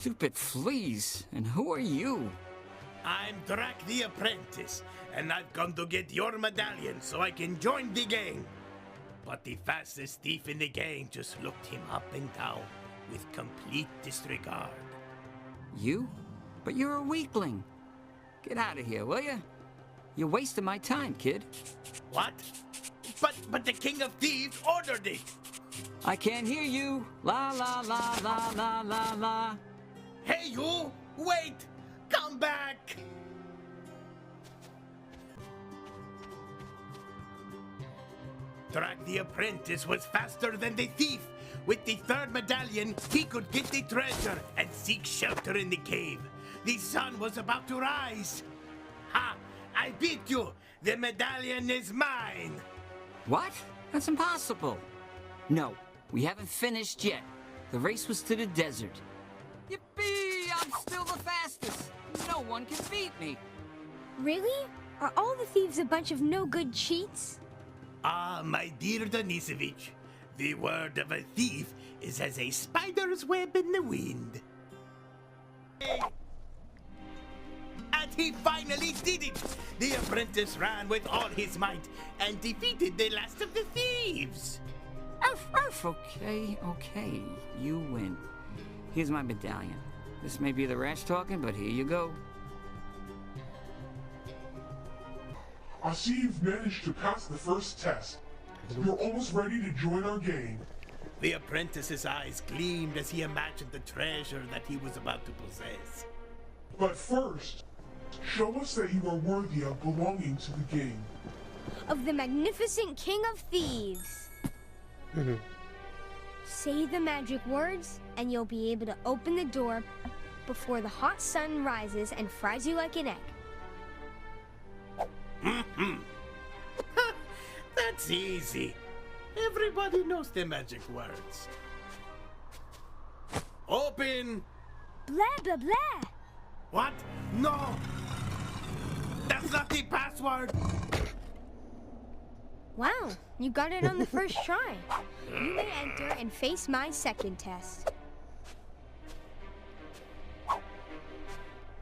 Stupid fleas. And who are you? I'm Drac the Apprentice, and I've come to get your medallion so I can join the gang. But the fastest thief in the gang just looked him up and down with complete disregard. You? But you're a weakling. Get out of here, will you? You're wasting my time, kid. What? But the King of Thieves ordered it! I can't hear you. La la la la la la la. Hey you! Wait! Come back! Drac the Apprentice was faster than the thief. With the third medallion, he could get the treasure and seek shelter in the cave. The sun was about to rise. Ha! I beat you! The medallion is mine! What? That's impossible. No, we haven't finished yet. The race was to the desert. Yippee! I'm still the fastest. No one can beat me. Really? Are all the thieves a bunch of no-good cheats? Ah, my dear Denisovich, the word of a thief is as a spider's web in the wind. And he finally did it! The apprentice ran with all his might and defeated the last of the thieves! Arf, arf. Okay, okay. You win. Here's my medallion. This may be the rash talking, but here you go. I see you've managed to pass the first test. You're almost ready to join our gang. The apprentice's eyes gleamed as he imagined the treasure that he was about to possess. But first, show us that you are worthy of belonging to the gang. Of the magnificent King of Thieves. Say the magic words, and you'll be able to open the door before the hot sun rises and fries you like an egg. That's easy. Everybody knows the magic words. Open! Blah, blah, blah. What? No! That's not the password! Wow, you got it on the first try. You may enter and face my second test.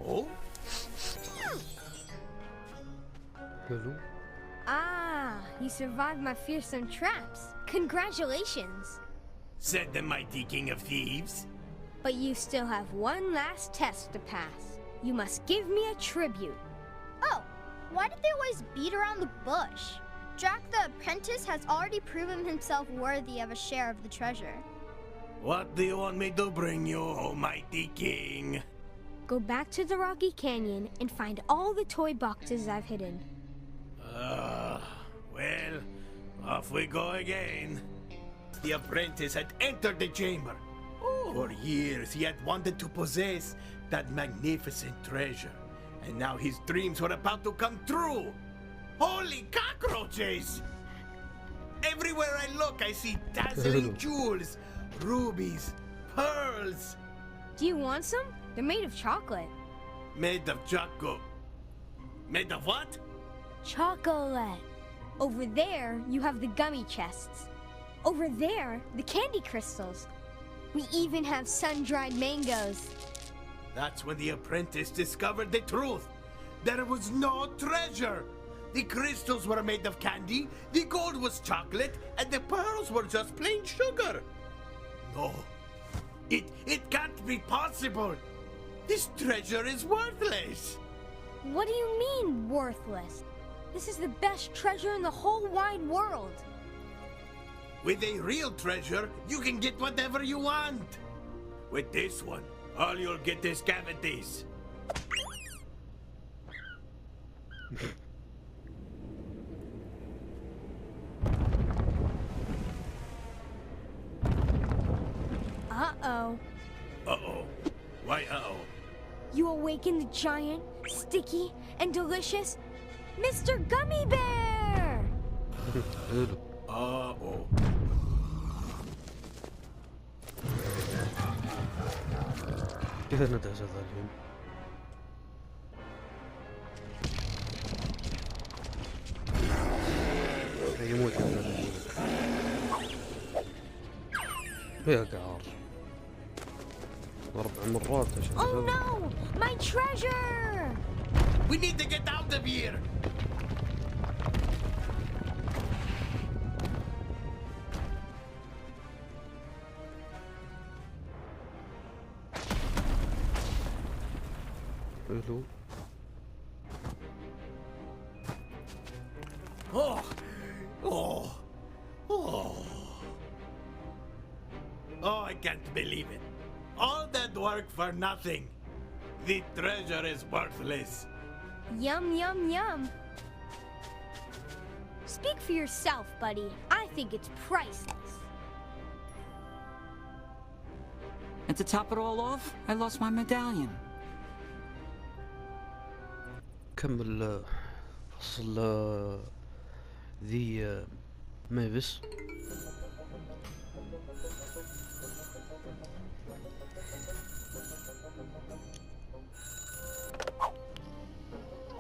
Oh? حلو. Ah, you survived my fearsome traps. Congratulations. Said the mighty King of Thieves. But you still have one last test to pass. You must give me a tribute. Oh, why did they always beat around the bush? Drac the Apprentice has already proven himself worthy of a share of the treasure. What do you want me to bring you, oh mighty king? Go back to the Rocky Canyon and find all the toy boxes I've hidden. Well, off we go again. The apprentice had entered the chamber. For years he had wanted to possess that magnificent treasure. And now his dreams were about to come true. Holy cockroaches! Everywhere I look, I see dazzling jewels, rubies, pearls. Do you want some? They're made of chocolate. Made of chocolate. Made of what? Chocolate. Over there, you have the gummy chests. Over there, the candy crystals. We even have sun-dried mangoes. That's when the apprentice discovered the truth. There was no treasure. The crystals were made of candy, the gold was chocolate, and the pearls were just plain sugar. No, it can't be possible. This treasure is worthless. What do you mean, worthless? This is the best treasure in the whole wide world. With a real treasure, you can get whatever you want. With this one, all you'll get is cavities. Uh-oh. Uh-oh. Why uh-oh? You awaken the giant, sticky, and delicious Mr. Gummy Bear! حلو. Uh-oh. كيف ندهش هذا اليوم؟ يموت يا قعر. 4 مرات عشان Oh كذا. no! My treasure! We need to get out of here! حلو. Oh, oh, oh. Oh, I can't believe it. All that work for nothing. The treasure is worthless. Yum, yum, yum. Speak for yourself, buddy. I think it's priceless. And to top it all off, I lost my medallion. كمل فصل ذي ميفيس.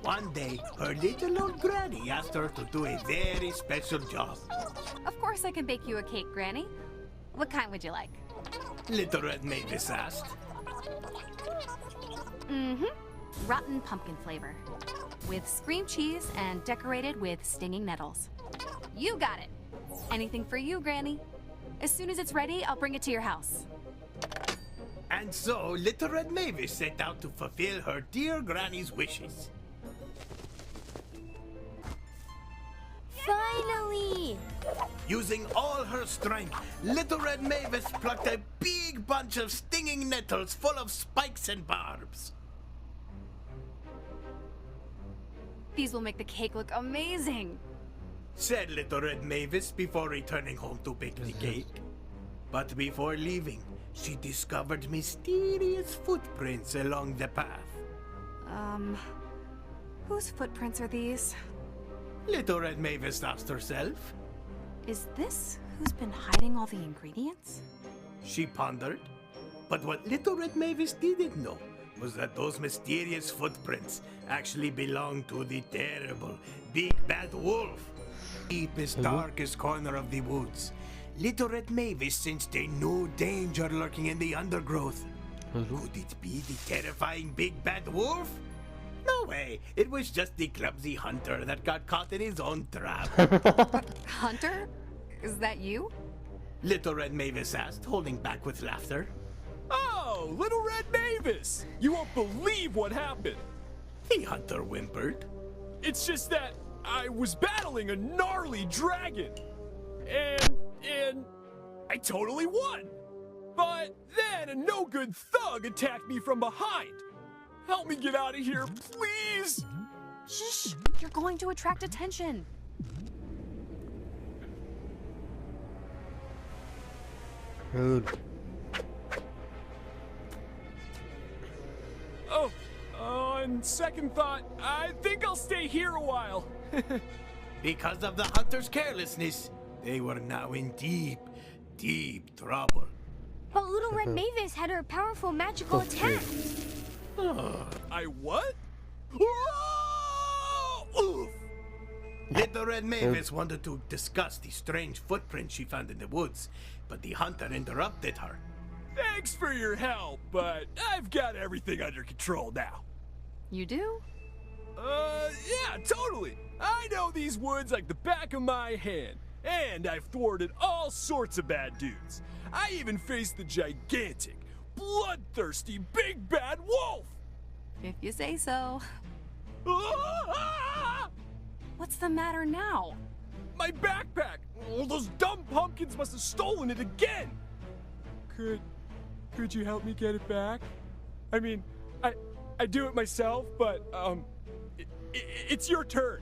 One day, her little old granny asked her to do a very special job. Of course I can bake you a cake, Granny. What kind would you like? Little Red Mavis asked. Rotten pumpkin flavor. With cream cheese and decorated with stinging nettles. You got it. Anything for you, Granny. As soon as it's ready, I'll bring it to your house. And so, Little Red Mavis set out to fulfill her dear granny's wishes. Finally! Using all her strength, Little Red Mavis plucked a big bunch of stinging nettles full of spikes and barbs. These will make the cake look amazing. Said Little Red Mavis before returning home to bake the cake. But before leaving, she discovered mysterious footprints along the path. Whose footprints are these? Little Red Mavis asked herself. Is this who's been hiding all the ingredients? She pondered. But what Little Red Mavis didn't know was that those mysterious footprints actually belonged to the terrible, big bad wolf. Deepest, darkest corner of the woods, Little Red Mavis sensed a new danger lurking in the undergrowth. Could it be the terrifying big bad wolf? No way, it was just the clumsy hunter that got caught in his own trap. Hunter? Is that you? Little Red Mavis asked, holding back with laughter. Oh, Little Red Mavis! You won't believe what happened. The hunter whimpered. It's just that I was battling a gnarly dragon. And I totally won. But then a no-good thug attacked me from behind. Help me get out of here, please! Shh! You're going to attract attention. حلو. Oh, on second thought, I think I'll stay here a while. Because of the hunter's carelessness, they were now in deep, deep trouble. But Little Red Mavis had her powerful magical attack. I what? Oof! Little Red Mavis wanted to discuss the strange footprint she found in the woods, but the hunter interrupted her. Thanks for your help, but I've got everything under control now. You do? Yeah, totally. I know these woods like the back of my hand, and I've thwarted all sorts of bad dudes. I even faced the gigantic, bloodthirsty, big bad wolf! If you say so. Ah! What's the matter now? My backpack! Oh, those dumb pumpkins must have stolen it again! Could you help me get it back? I mean, I do it myself, but, it's your turn.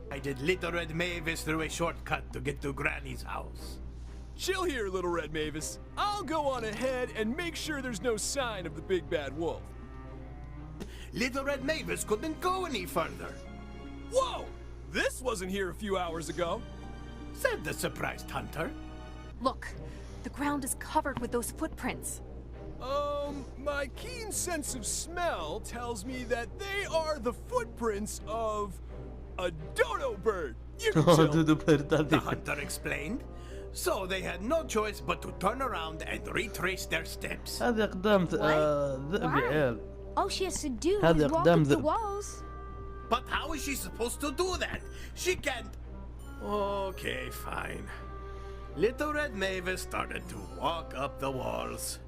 I did Little Red Mavis through a shortcut to get to Granny's house. Chill here, Little Red Mavis. I'll go on ahead and make sure there's no sign of the big bad wolf. Little Red Mavis couldn't go any further, Whoa! This wasn't here a few hours ago. said the surprised hunter. Look, the ground is covered with those footprints. My keen sense of smell tells me that they are the footprints of a dodo bird. You can chill. دودو برد The هذه. hunter explained. So they had no choice but to turn around and retrace their steps. هذه أقدام ذئب يا عيال. All she has to do هذه is walk أقدام up the ذئب. walls. But how is she supposed to do that? She can't. Okay, fine. Little Red Mavis started to walk up the walls.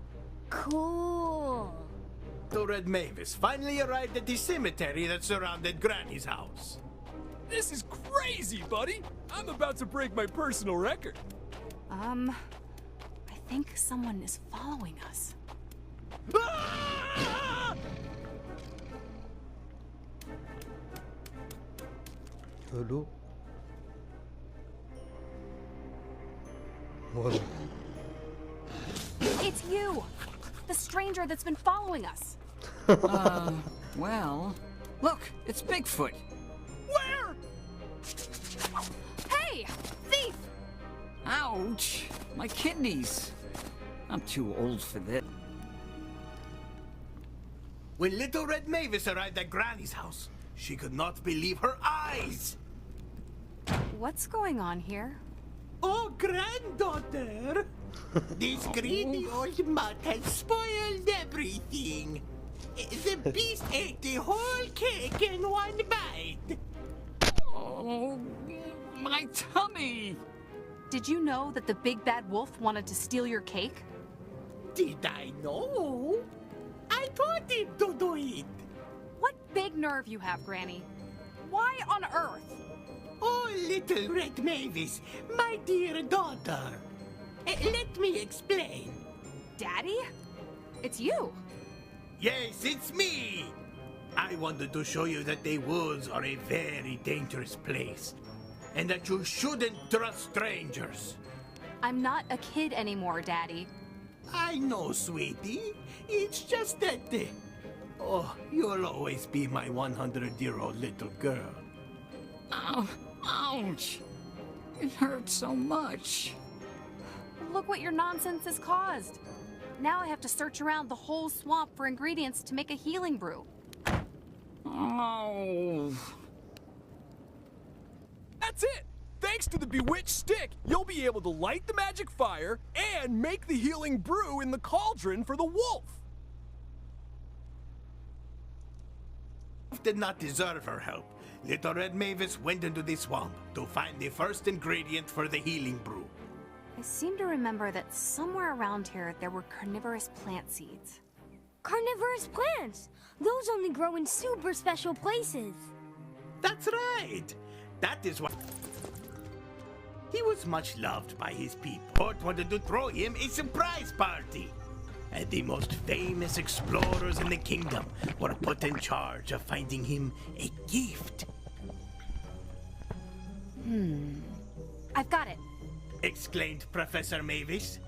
Cool. Little Red Mavis finally arrived at the cemetery that surrounded Granny's house. This is crazy, buddy! I'm about to break my personal record. I think someone is following us. Ah! حلو. والله. It's you! The stranger that's been following us. Well, look, it's Bigfoot. Where? Hey! Thief! Ouch! My kidneys. I'm too old for this. When Little Red Mavis arrived at Granny's house, she could not believe her eyes. What's going on here? Oh, granddaughter! This greedy old mutt has spoiled everything. The beast ate the whole cake in one bite. Oh, my tummy! Did you know that the big bad wolf wanted to steal your cake? Did I know? I told him to do it. What big nerve you have, Granny. Why on earth? Oh, Little Red Mavis, my dear daughter. Let me explain. Daddy? It's you. Yes, it's me. I wanted to show you that the woods are a very dangerous place, and that you shouldn't trust strangers. I'm not a kid anymore, Daddy. I know, sweetie. It's just that... oh, you'll always be my 100-year-old little girl. Ow, ouch! It hurts so much. Look what your nonsense has caused. Now I have to search around the whole swamp for ingredients to make a healing brew. Oh. That's it! Thanks to the bewitched stick, you'll be able to light the magic fire and make the healing brew in the cauldron for the wolf. Did not deserve her help. Little Red Mavis went into the swamp to find the first ingredient for the healing brew. I seem to remember that somewhere around here there were carnivorous plant seeds. Carnivorous plants! Those only grow in super special places. That's right. That is why he was much loved by his people. Court wanted to throw him a surprise party. And the most famous explorers in the kingdom were put in charge of finding him a gift. I've got it. Exclaimed Professor Mavis.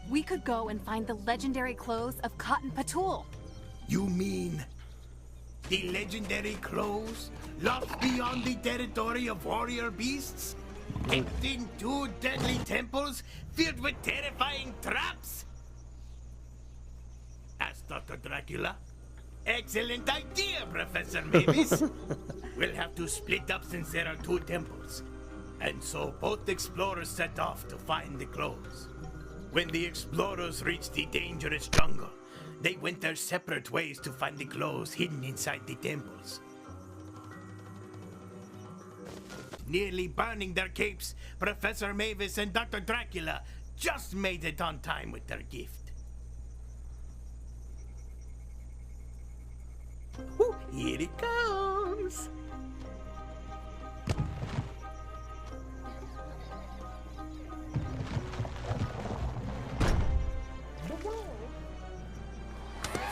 We could go and find the legendary clothes of Cotton Patul. You mean the legendary clothes lost beyond the territory of warrior beasts? Kept in 2 deadly temples filled with terrifying traps? Asked Dr. Dracula. Excellent idea, Professor Mavis. We'll have to split up since there are 2 temples. And so both explorers set off to find the clothes. When the explorers reached the dangerous jungle, they went their separate ways to find the clothes hidden inside the temples. Nearly burning their capes, Professor Mavis and Dr. Dracula just made it on time with their gift. Ooh, here it comes!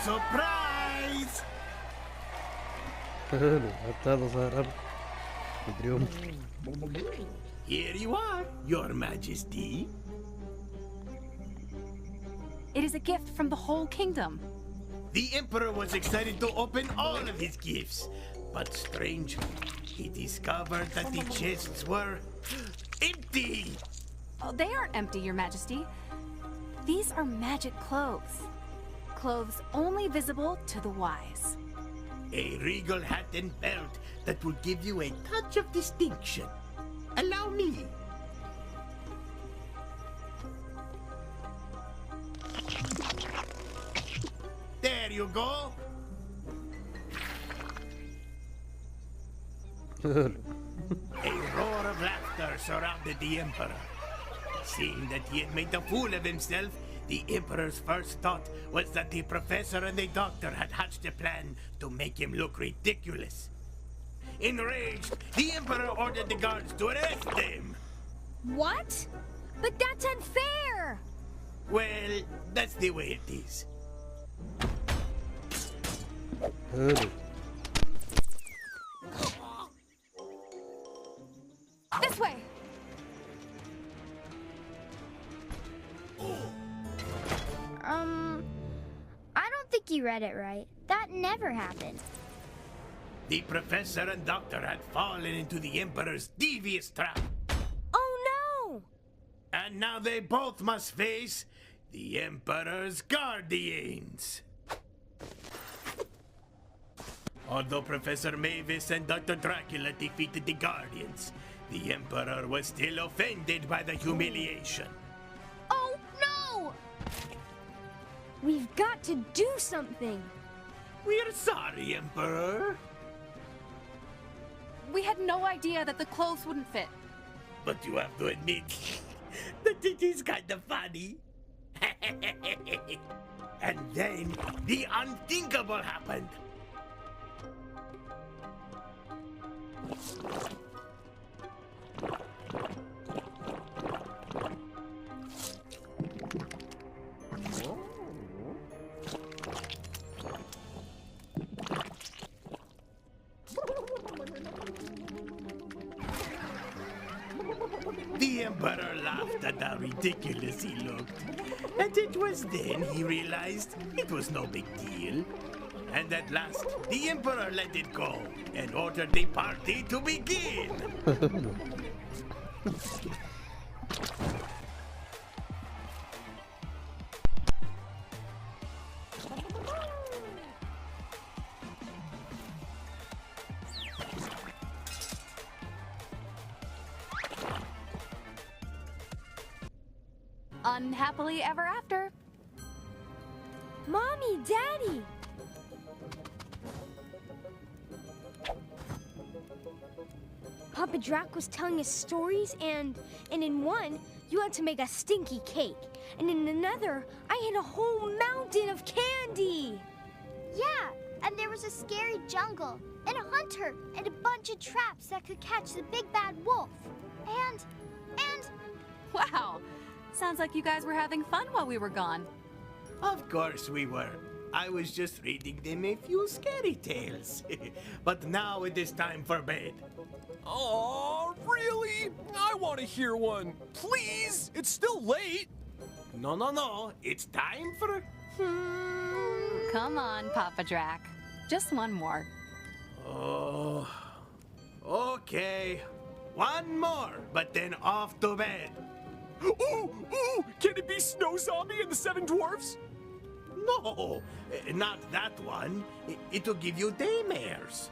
Surprise! حلو حتى هذا صار مدري Here you are, Your Majesty. It is a gift from the whole kingdom. The Emperor was excited to open all of his gifts, but strangely, he discovered that the chests were empty. Oh, they aren't empty, Your Majesty. These are magic clothes. Clothes only visible to the wise. A regal hat and belt that will give you a touch of distinction. Allow me. you go. A roar of laughter surrounded the Emperor. Seeing that he had made a fool of himself, the Emperor's first thought was that the professor and the doctor had hatched a plan to make him look ridiculous. Enraged, the Emperor ordered the guards to arrest them. What? But that's unfair! Well, that's the way it is. This way! I don't think you read it right. That never happened. The professor and doctor had fallen into the Emperor's devious trap. Oh no! And now they both must face the Emperor's guardians. Although Professor Mavis and Dr. Dracula defeated the Guardians, the Emperor was still offended by the humiliation. Oh no! We've got to do something! We're sorry, Emperor. We had no idea that the clothes wouldn't fit. But you have to admit that it is kind of funny. And then the unthinkable happened. The Emperor laughed at how ridiculous he looked. And it was then he realized it was no big deal. And at last, the Emperor let it go and ordered the party to begin. Unhappily ever after. Mommy, Daddy! Papa Drac was telling us stories, and in one, you had to make a stinky cake. And in another, I had a whole mountain of candy! Yeah, and there was a scary jungle, and a hunter, and a bunch of traps that could catch the big bad wolf. And... Wow! Sounds like you guys were having fun while we were gone. Of course we were. I was just reading them a few scary tales. But now it is time for bed. Oh, really? I want to hear one. Please? It's still late. No. It's time for... Come on, Papa Drac. Just one more. Oh... Okay. One more, but then off to bed. Ooh! Can it be Snow Zombie and the Seven Dwarfs? No, not that one. It'll give you daymares.